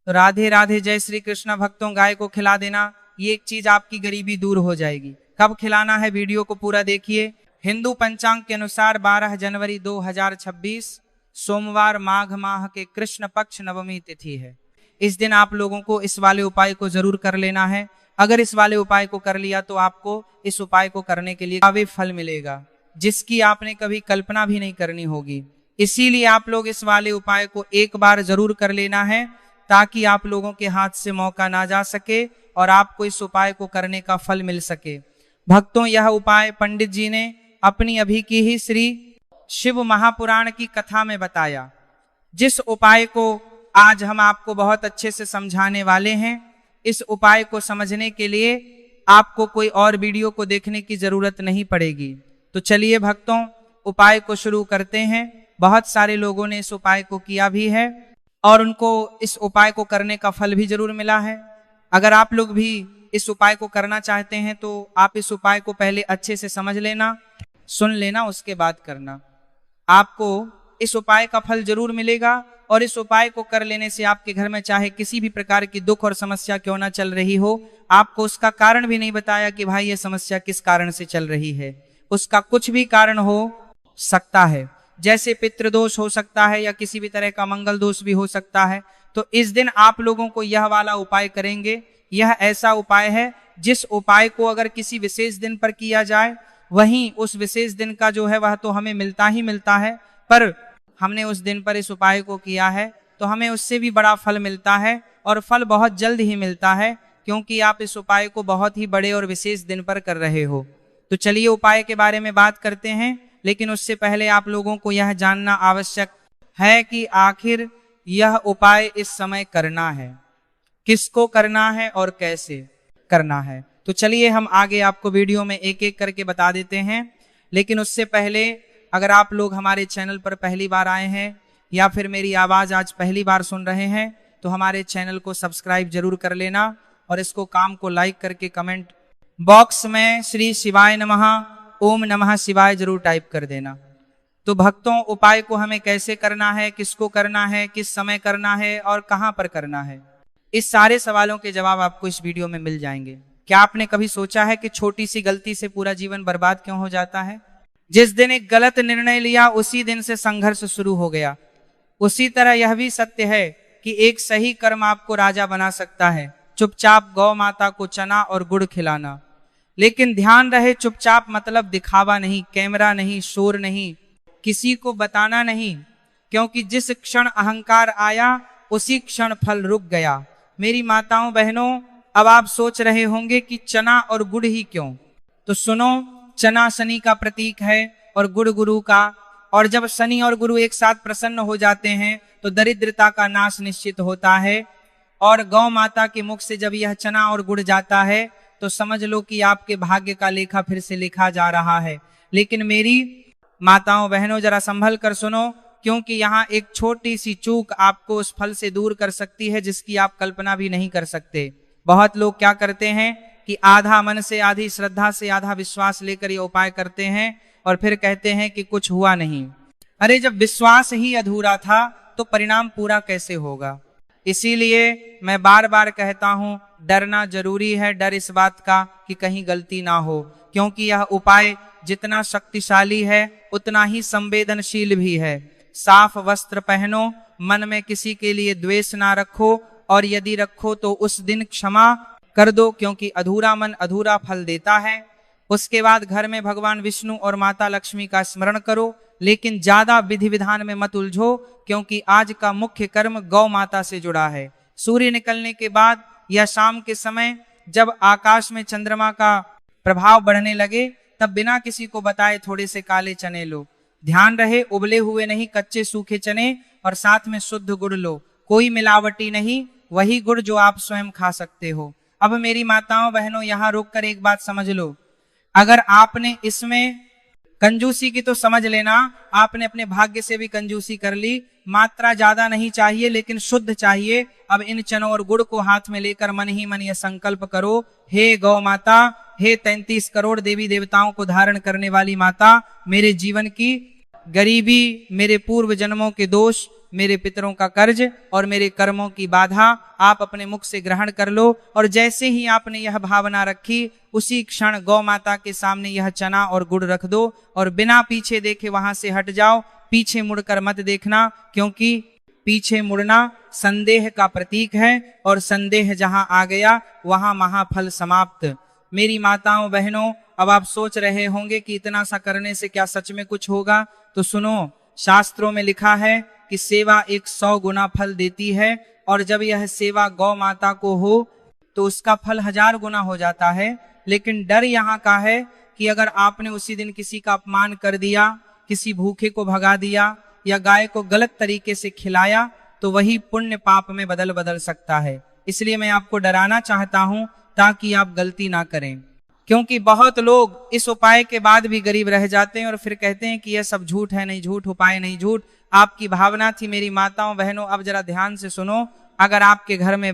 तो राधे राधे, जय श्री कृष्ण। भक्तों, गाय को खिला देना, ये एक चीज आपकी गरीबी दूर हो जाएगी। कब खिलाना है, वीडियो को पूरा देखिए। हिंदू पंचांग के अनुसार 12 जनवरी 2026 सोमवार माघ माह के कृष्ण पक्ष नवमी तिथि है। इस दिन आप लोगों को इस वाले उपाय को जरूर कर लेना है। अगर इस वाले उपाय को कर लिया तो आपको इस उपाय को करने के लिए काफी फल मिलेगा, जिसकी आपने कभी कल्पना भी नहीं करनी होगी। इसीलिए आप लोग इस वाले उपाय को एक बार जरूर कर लेना है, ताकि आप लोगों के हाथ से मौका ना जा सके और आपको इस उपाय को करने का फल मिल सके। भक्तों, यह उपाय पंडित जी ने अपनी अभी की ही श्री शिव महापुराण की कथा में बताया, जिस उपाय को आज हम आपको बहुत अच्छे से समझाने वाले हैं। इस उपाय को समझने के लिए आपको कोई और वीडियो को देखने की जरूरत नहीं पड़ेगी। तो चलिए भक्तों, उपाय को शुरू करते हैं। बहुत सारे लोगों ने इस उपाय को किया भी है और उनको इस उपाय को करने का फल भी जरूर मिला है। अगर आप लोग भी इस उपाय को करना चाहते हैं तो आप इस उपाय को पहले अच्छे से समझ लेना, सुन लेना, उसके बाद करना। आपको इस उपाय का फल जरूर मिलेगा और इस उपाय को कर लेने से आपके घर में चाहे किसी भी प्रकार की दुख और समस्या क्यों ना चल रही हो, आपको उसका कारण भी नहीं बताया कि भाई ये समस्या किस कारण से चल रही है। उसका कुछ भी कारण हो सकता है, जैसे पितृदोष हो सकता है या किसी भी तरह का मंगल दोष भी हो सकता है। तो इस दिन आप लोगों को यह वाला उपाय करेंगे। यह ऐसा उपाय है जिस उपाय को अगर किसी विशेष दिन पर किया जाए, वहीं उस विशेष दिन का जो है वह तो हमें मिलता ही मिलता है, पर हमने उस दिन पर इस उपाय को किया है तो हमें उससे भी बड़ा फल मिलता है और फल बहुत जल्द ही मिलता है, क्योंकि आप इस उपाय को बहुत ही बड़े और विशेष दिन पर कर रहे हो। तो चलिए उपाय के बारे में बात करते हैं, लेकिन उससे पहले आप लोगों को यह जानना आवश्यक है कि आखिर यह उपाय इस समय करना है, किसको करना है और कैसे करना है। तो चलिए हम आगे आपको वीडियो में एक एक करके बता देते हैं। लेकिन उससे पहले अगर आप लोग हमारे चैनल पर पहली बार आए हैं या फिर मेरी आवाज़ आज पहली बार सुन रहे हैं तो हमारे चैनल को सब्सक्राइब जरूर कर लेना और इसको काम को लाइक करके कमेंट बॉक्स में श्री शिवाय नमः, ओम नमः शिवाय जरूर टाइप कर देना। तो भक्तों, उपाय को हमें कैसे करना है, किसको करना है, किस समय करना है और कहाँ पर करना है, इस सारे सवालों के जवाब आपको इस वीडियो में मिल जाएंगे। क्या आपने कभी सोचा है कि छोटी सी गलती से पूरा जीवन बर्बाद क्यों हो जाता है? जिस दिन एक गलत निर्णय लिया उसी दिन से संघर्ष शुरू हो गया। उसी तरह यह भी सत्य है कि एक सही कर्म आपको राजा बना सकता है। चुपचाप गौ माता को चना और गुड़ खिलाना। लेकिन ध्यान रहे, चुपचाप मतलब दिखावा नहीं, कैमरा नहीं, शोर नहीं, किसी को बताना नहीं, क्योंकि जिस क्षण अहंकार आया उसी क्षण फल रुक गया। मेरी माताओं बहनों, अब आप सोच रहे होंगे कि चना और गुड़ ही क्यों? तो सुनो, चना शनि का प्रतीक है और गुड़ गुरु का, और जब शनि और गुरु एक साथ प्रसन्न हो जाते हैं तो दरिद्रता का नाश निश्चित होता है। और गौ माता के मुख से जब यह चना और गुड़ जाता है तो समझ लो कि आपके भाग्य का लेखा फिर से लिखा जा रहा है। लेकिन मेरी माताओं बहनों, जरा संभल कर सुनो, क्योंकि यहाँ एक छोटी सी चूक आपको उस फल से दूर कर सकती है जिसकी आप कल्पना भी नहीं कर सकते। बहुत लोग क्या करते हैं कि आधा मन से, आधी श्रद्धा से, आधा विश्वास लेकर ये उपाय करते हैं और फिर कहते हैं कि कुछ हुआ नहीं। अरे, जब विश्वास ही अधूरा था तो परिणाम पूरा कैसे होगा? इसीलिए मैं बार बार कहता हूं, डरना जरूरी है। डर इस बात का कि कहीं गलती ना हो, क्योंकि यह उपाय जितना शक्तिशाली है उतना ही संवेदनशील भी है। साफ वस्त्र पहनो, मन में किसी के लिए द्वेष ना रखो, और यदि रखो तो उस दिन क्षमा कर दो, क्योंकि अधूरा मन अधूरा फल देता है। उसके बाद घर में भगवान विष्णु और माता लक्ष्मी का स्मरण करो, लेकिन ज्यादा विधि विधान में मत उलझो, क्योंकि आज का मुख्य कर्म गौ माता से जुड़ा है। सूर्य निकलने के बाद या शाम के समय जब आकाश में चंद्रमा का प्रभाव बढ़ने लगे, तब बिना किसी को बताए थोड़े से काले चने लो। ध्यान रहे, उबले हुए नहीं, कच्चे सूखे चने, और साथ में शुद्ध गुड़ लो, कोई मिलावटी नहीं, वही गुड़ जो आप स्वयं खा सकते हो। अब मेरी माताओं बहनों, यहाँ रोककर एक बात समझ लो। अगर आपने इसमें कंजूसी की तो समझ लेना, आपने अपने भाग्य से भी कंजूसी कर ली। मात्रा ज्यादा नहीं चाहिए, लेकिन शुद्ध चाहिए। अब इन चनों और गुड़ को हाथ में लेकर मन ही मन यह संकल्प करो, हे गौ माता, हे 33 करोड़ देवी देवताओं को धारण करने वाली माता, मेरे जीवन की गरीबी, मेरे पूर्व जन्मों के दोष, मेरे पितरों का कर्ज और मेरे कर्मों की बाधा आप अपने मुख से ग्रहण कर लो। और जैसे ही आपने यह भावना रखी उसी क्षण गौ माता के सामने यह चना और गुड़ रख दो और बिना पीछे देखे वहां से हट जाओ। पीछे मुड़कर मत देखना, क्योंकि पीछे मुड़ना संदेह का प्रतीक है और संदेह जहां आ गया वहां महाफल समाप्त। मेरी माताओं बहनों, अब आप सोच रहे होंगे कि इतना सा करने से क्या सच में कुछ होगा? तो सुनो, शास्त्रों में लिखा है कि सेवा 100 गुना फल देती है और जब यह सेवा गौ माता को हो तो उसका फल 1000 गुना हो जाता है। लेकिन डर यहाँ का है कि अगर आपने उसी दिन किसी का अपमान कर दिया, किसी भूखे को भगा दिया या गाय को गलत तरीके से खिलाया तो वही पुण्य पाप में बदल सकता है। इसलिए मैं आपको डराना चाहता हूं ताकि आप गलती ना करें, क्योंकि बहुत लोग इस उपाय के बाद भी गरीब रह जाते हैं और फिर कहते हैं कि यह सब झूठ है। नहीं झूठ, उपाय नहीं झूठ, आपकी भावना थी। मेरी माताओं बहनों, अब जरा ध्यान से सुनो। अगर आपके घर में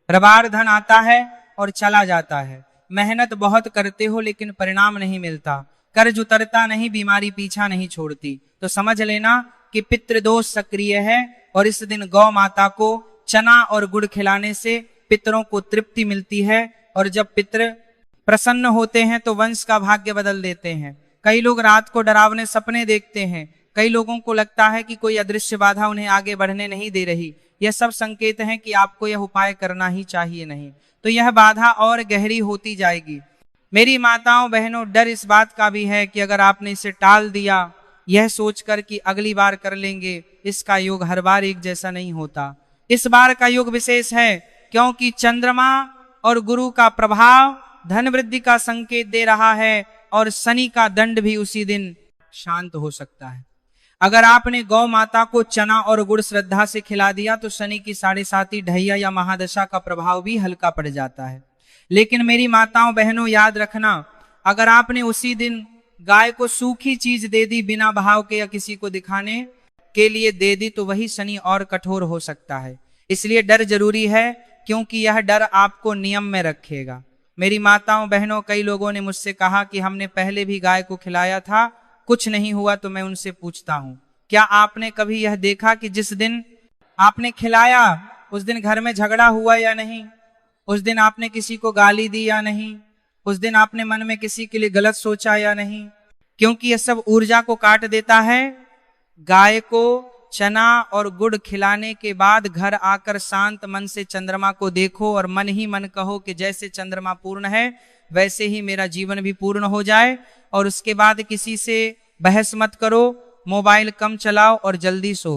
रबार धन आता है और चला जाता है, मेहनत बहुत करते हो लेकिन परिणाम नहीं मिलता, कर्ज उतरता नहीं, बीमारी पीछा नहीं छोड़ती, तो समझ लेना कि पितृदोष सक्रिय है। और इस दिन गौ माता को चना और गुड़ खिलाने से पितरों को तृप्ति मिलती है और जब पितर प्रसन्न होते हैं तो वंश का भाग्य बदल देते हैं। कई लोग रात को डरावने सपने देखते हैं, कई लोगों को लगता है कि कोई अदृश्य बाधा उन्हें आगे बढ़ने नहीं दे रही। यह सब संकेत हैं कि आपको यह उपाय करना ही चाहिए, नहीं तो यह बाधा और गहरी होती जाएगी। मेरी माताओं बहनों, डर इस बात का भी है कि अगर आपने इसे टाल दिया यह सोचकर कि अगली बार कर लेंगे, इसका योग हर बार एक जैसा नहीं होता। इस बार का योग विशेष है क्योंकि चंद्रमा और गुरु का प्रभाव धन वृद्धि का संकेत दे रहा है और शनि का दंड भी उसी दिन शांत हो सकता है। अगर आपने गौ माता को चना और गुड़ श्रद्धा से खिला दिया तो शनि की 7.5 ढैया या महादशा का प्रभाव भी हल्का पड़ जाता है। लेकिन मेरी माताओं बहनों, याद रखना, अगर आपने उसी दिन गाय को सूखी चीज दे दी बिना भाव के या किसी को दिखाने के लिए दे दी तो वही शनि और कठोर हो सकता है। इसलिए डर जरूरी है क्योंकि यह डर आपको नियम में रखेगा। मेरी माताओं बहनों, कई लोगों ने मुझसे कहा कि हमने पहले भी गाय को खिलाया था, कुछ नहीं हुआ। तो मैं उनसे पूछता हूं, क्या आपने कभी यह देखा कि जिस दिन आपने खिलाया उस दिन घर में झगड़ा हुआ या नहीं? उस दिन आपने किसी को गाली दी या नहीं? उस दिन आपने मन में किसी के लिए गलत सोचा या नहीं? क्योंकि यह सब ऊर्जा को काट देता है। गाय को चना और गुड़ खिलाने के बाद घर आकर शांत मन से चंद्रमा को देखो और मन ही मन कहो कि जैसे चंद्रमा पूर्ण है वैसे ही मेरा जीवन भी पूर्ण हो जाए। और उसके बाद किसी से बहस मत करो, मोबाइल कम चलाओ और जल्दी सो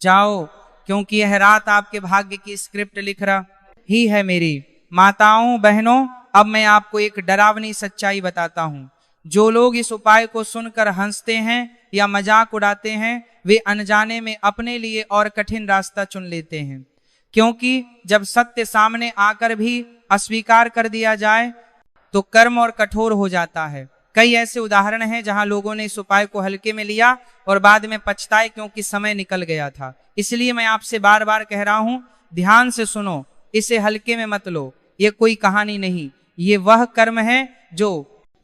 जाओ, क्योंकि यह रात आपके भाग्य की स्क्रिप्ट लिख रहा ही है। मेरी माताओं बहनों, अब मैं आपको एक डरावनी सच्चाई बताता हूं। जो लोग इस उपाय को सुनकर हंसते हैं या मजाक उड़ाते हैं वे अनजाने में अपने लिए और कठिन रास्ता चुन लेते हैं, क्योंकि जब सत्य सामने आकर भी अस्वीकार कर दिया जाए तो कर्म और कठोर हो जाता है। कई ऐसे उदाहरण हैं जहां लोगों ने इस उपाय को हल्के में लिया और बाद में पछताए क्योंकि समय निकल गया था। इसलिए मैं आपसे बार बार कह रहा हूं, ध्यान से सुनो, इसे हल्के में मत लो। ये कोई कहानी नहीं, ये वह कर्म है जो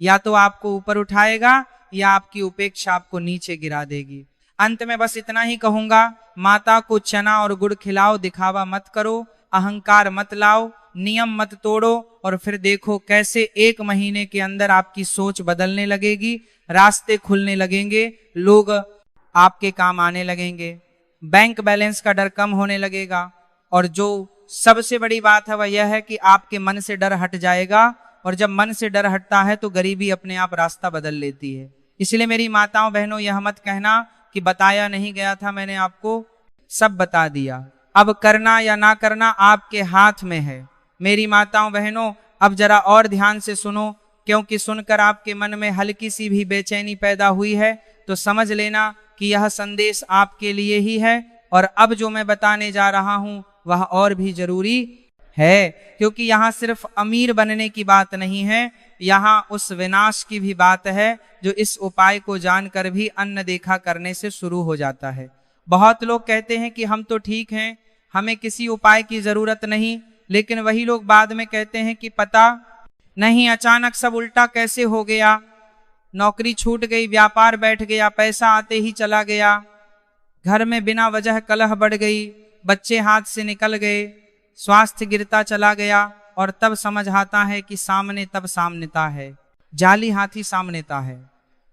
या तो आपको ऊपर उठाएगा या आपकी उपेक्षा आपको नीचे गिरा देगी। अंत में बस इतना ही कहूंगा, माता को चना और गुड़ खिलाओ, दिखावा मत करो, अहंकार मत लाओ, नियम मत तोड़ो और फिर देखो कैसे 1 महीने के अंदर आपकी सोच बदलने लगेगी, रास्ते खुलने लगेंगे, लोग आपके काम आने लगेंगे, बैंक बैलेंस का डर कम होने लगेगा। और जो सबसे बड़ी बात है वह यह है कि आपके मन से डर हट जाएगा और जब मन से डर हटता है तो गरीबी अपने आप रास्ता बदल लेती है। इसलिए मेरी माताओं बहनों, यह मत कहना कि बताया नहीं गया था, मैंने आपको सब बता दिया। अब करना या ना करना आपके हाथ में है। मेरी माताओं बहनों, अब जरा और ध्यान से सुनो, क्योंकि सुनकर आपके मन में हल्की सी भी बेचैनी पैदा हुई है तो समझ लेना कि यह संदेश आपके लिए ही है। और अब जो मैं बताने जा रहा हूं वह और भी जरूरी है, क्योंकि यहाँ सिर्फ अमीर बनने की बात नहीं है, यहाँ उस विनाश की भी बात है जो इस उपाय को जानकर भी अनदेखा करने से शुरू हो जाता है। बहुत लोग कहते हैं कि हम तो ठीक हैं, हमें किसी उपाय की जरूरत नहीं, लेकिन वही लोग बाद में कहते हैं कि पता नहीं अचानक सब उल्टा कैसे हो गया, नौकरी छूट गई, व्यापार बैठ गया, पैसा आते ही चला गया, घर में बिना वजह कलह बढ़ गई, बच्चे हाथ से निकल गए, स्वास्थ्य गिरता चला गया और तब समझ आता है कि सामने तब सामनेता है, जाली हाथी सामनेता है।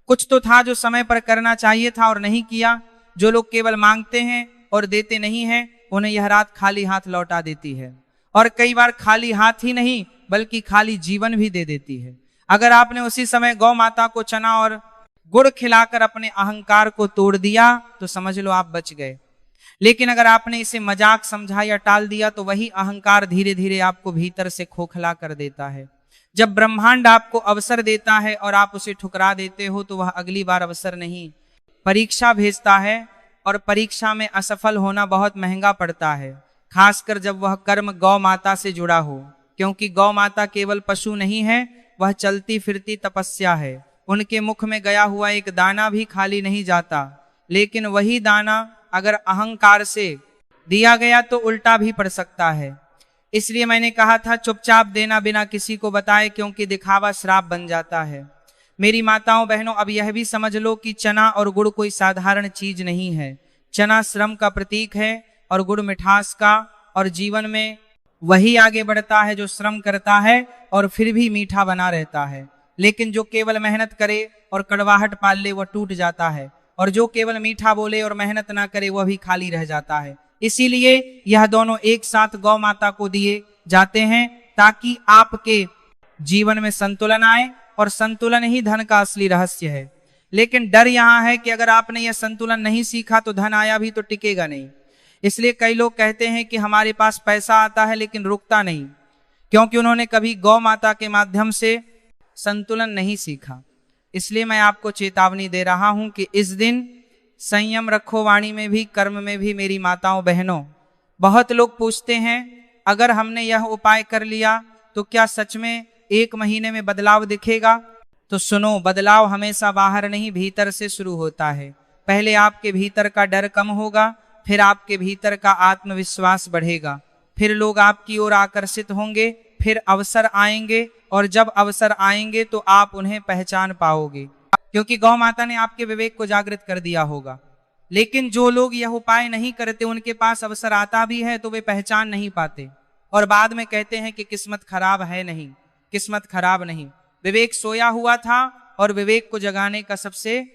कुछ तो था जो समय पर करना चाहिए था और नहीं किया। जो लोग केवल मांगते हैं और देते नहीं हैं, उन्हें यह रात खाली हाथ लौटा देती है, और कई बार खाली हाथ ही नहीं बल्कि खाली जीवन भी दे देती है। अगर आपने उसी समय गौ माता को चना और गुड़ खिलाकर अपने अहंकार को तोड़ दिया तो समझ लो आप बच गए। लेकिन अगर आपने इसे मजाक समझा या टाल दिया तो वही अहंकार धीरे धीरे आपको भीतर से खोखला कर देता है। जब ब्रह्मांड आपको अवसर देता है और आप उसे ठुकरा देते हो तो वह अगली बार अवसर नहीं, परीक्षा भेजता है, और परीक्षा में असफल होना बहुत महंगा पड़ता है, खासकर जब वह कर्म गौ माता से जुड़ा हो। क्योंकि गौ माता केवल पशु नहीं है, वह चलती फिरती तपस्या है। उनके मुख में गया हुआ एक दाना भी खाली नहीं जाता, लेकिन वही दाना अगर अहंकार से दिया गया तो उल्टा भी पड़ सकता है। इसलिए मैंने कहा था चुपचाप देना बिना किसी को बताए, क्योंकि दिखावा श्राप बन जाता है। मेरी माताओं बहनों, अब यह भी समझ लो कि चना और गुड़ कोई साधारण चीज नहीं है। चना श्रम का प्रतीक है और गुड़ मिठास का, और जीवन में वही आगे बढ़ता है जो श्रम करता है और फिर भी मीठा बना रहता है। लेकिन जो केवल मेहनत करे और कड़वाहट पाल ले वह टूट जाता है, और जो केवल मीठा बोले और मेहनत ना करे वह भी खाली रह जाता है। इसीलिए यह दोनों एक साथ गौ माता को दिए जाते हैं ताकि आपके जीवन में संतुलन आए, और संतुलन ही धन का असली रहस्य है। लेकिन डर यहाँ है कि अगर आपने यह संतुलन नहीं सीखा तो धन आया भी तो टिकेगा नहीं। इसलिए कई लोग कहते हैं कि हमारे पास पैसा आता है लेकिन रुकता नहीं, क्योंकि उन्होंने कभी गौ माता के माध्यम से संतुलन नहीं सीखा। इसलिए मैं आपको चेतावनी दे रहा हूं कि इस दिन संयम रखो, वाणी में भी कर्म में भी। मेरी माताओं बहनों, बहुत लोग पूछते हैं अगर हमने यह उपाय कर लिया तो क्या सच में 1 महीने में बदलाव दिखेगा? तो सुनो, बदलाव हमेशा बाहर नहीं भीतर से शुरू होता है। पहले आपके भीतर का डर कम होगा, फिर आपके भीतर का आत्मविश्वास बढ़ेगा, फिर लोग आपकी ओर आकर्षित होंगे, फिर अवसर आएंगे, और जब अवसर आएंगे तो आप उन्हें पहचान पाओगे, क्योंकि गौ माता ने आपके विवेक को जागृत कर दिया होगा। लेकिन जो लोग यह उपाय नहीं करते, उनके पास अवसर आता भी है तो वे पहचान नहीं पाते, और बाद में कहते हैं कि किस्मत खराब है। नहीं, किस्मत खराब नहीं, विवेक सोया हुआ था, और विवेक को जगाने का सबसे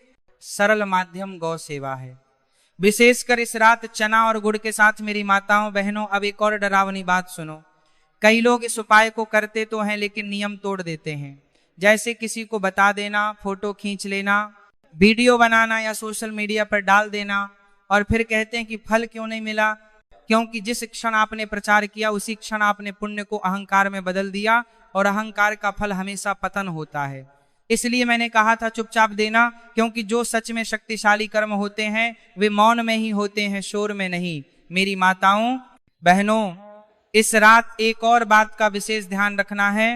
सरल माध्यम गौ सेवा है। विशेषकर इस रात चना और गुड़ के साथ मेरी माताओं बहनों, अब एक और डरावनी बात सुनो। कई लोग इस उपाय को करते तो हैं लेकिन नियम तोड़ देते हैं। जैसे किसी को बता देना, फोटो खींच लेना, वीडियो बनाना या सोशल मीडिया पर डाल देना, और फिर कहते हैं कि फल क्यों नहीं मिला, क्योंकि जिस क्षण आपने प्रचार किया उसी क्षण आपने पुण्य को अहंकार में बदल दिया, और अहंकार का फल हमेशा पतन होता है। इसलिए मैंने कहा था चुपचाप देना, क्योंकि जो सच में शक्तिशाली कर्म होते हैं वे मौन में ही होते हैं, शोर में नहीं। मेरी माताओं बहनों, इस रात एक और बात का विशेष ध्यान रखना है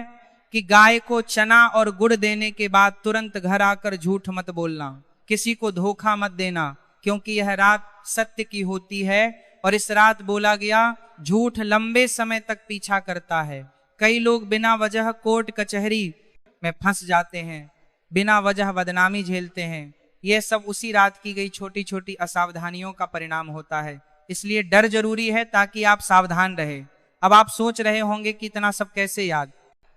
कि गाय को चना और गुड़ देने के बाद तुरंत घर आकर झूठ मत बोलना, किसी को धोखा मत देना, क्योंकि यह रात सत्य की होती है, और इस रात बोला गया झूठ लंबे समय तक पीछा करता है। कई लोग बिना वजह कोर्ट कचहरी में फंस जाते हैं, बिना वजह बदनामी झेलते हैं। यह सब उसी रात की गई छोटी छोटी असावधानियों का परिणाम होता है। इसलिए डर जरूरी है ताकि आप सावधान रहे। अब आप सोच रहे होंगे कि इतना सब कैसे याद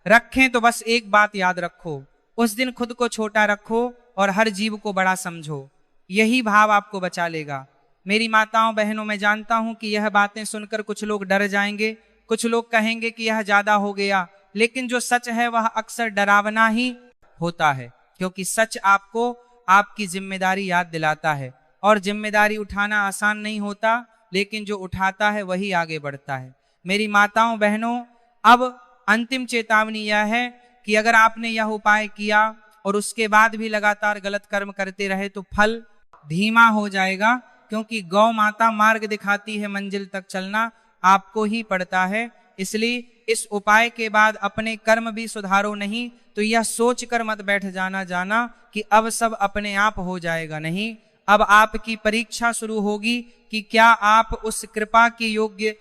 रखें, तो बस एक बात याद रखो, उस दिन खुद को छोटा रखो और हर जीव को बड़ा समझो। यही भाव आपको बचा लेगा। मेरी माताओं बहनों, मैं जानता हूं कि यह बातें सुनकर कुछ लोग डर जाएंगे, कुछ लोग कहेंगे कि यह ज्यादा हो गया, लेकिन जो सच है वह अक्सर डरावना ही होता है, क्योंकि सच आपको आपकी जिम्मेदारी याद दिलाता है, और जिम्मेदारी उठाना आसान नहीं होता, लेकिन जो उठाता है वही आगे बढ़ता है। मेरी माताओं बहनों, अब अंतिम चेतावनी यह है कि अगर आपने यह उपाय किया और उसके बाद भी लगातार गलत कर्म करते रहे तो फल धीमा हो जाएगा, क्योंकि गौ माता मार्ग दिखाती है, मंजिल तक चलना आपको ही पड़ता है। इसलिए इस उपाय के बाद अपने कर्म भी सुधारो नहीं तो यह सोच कर मत बैठ जाना कि अब सब अपने आप हो जाएगा। नहीं, अब आपकी परीक्षा शुरू होगी कि क्या आप उस कृपा के योग्य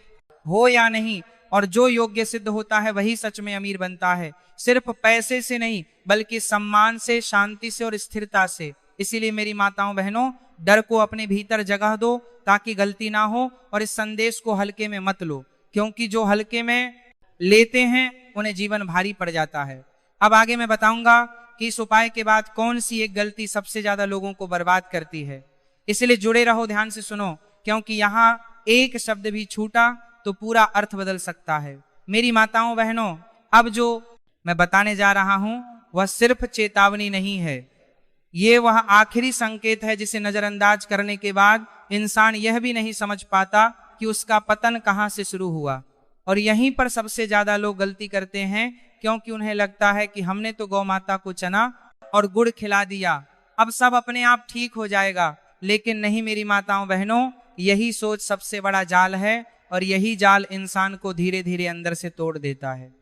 हो या नहीं, और जो योग्य सिद्ध होता है वही सच में अमीर बनता है, सिर्फ पैसे से नहीं बल्कि सम्मान से, शांति से और स्थिरता से। इसीलिए मेरी माताओं बहनों, डर को अपने भीतर जगह दो ताकि गलती ना हो, और इस संदेश को हल्के में मत लो, क्योंकि जो हल्के में लेते हैं उन्हें जीवन भारी पड़ जाता है। अब आगे मैं बताऊंगा कि इस उपाय के बाद कौन सी एक गलती सबसे ज्यादा लोगों को बर्बाद करती है। इसलिए जुड़े रहो, ध्यान से सुनो, क्योंकि यहाँ एक शब्द भी छूटा तो पूरा अर्थ बदल सकता है। मेरी माताओं बहनों, अब जो मैं बताने जा रहा हूं वह सिर्फ चेतावनी नहीं है, ये वह आखिरी संकेत है जिसे नजरअंदाज करने के बाद इंसान यह भी नहीं समझ पाता कि उसका पतन कहां से शुरू हुआ। और यहीं पर सबसे ज्यादा लोग गलती करते हैं, क्योंकि उन्हें लगता है कि हमने तो गौ माता को चना और गुड़ खिला दिया, अब सब अपने आप ठीक हो जाएगा। लेकिन नहीं मेरी माताओं बहनों, यही सोच सबसे बड़ा जाल है, और यही जाल इंसान को धीरे धीरे अंदर से तोड़ देता है।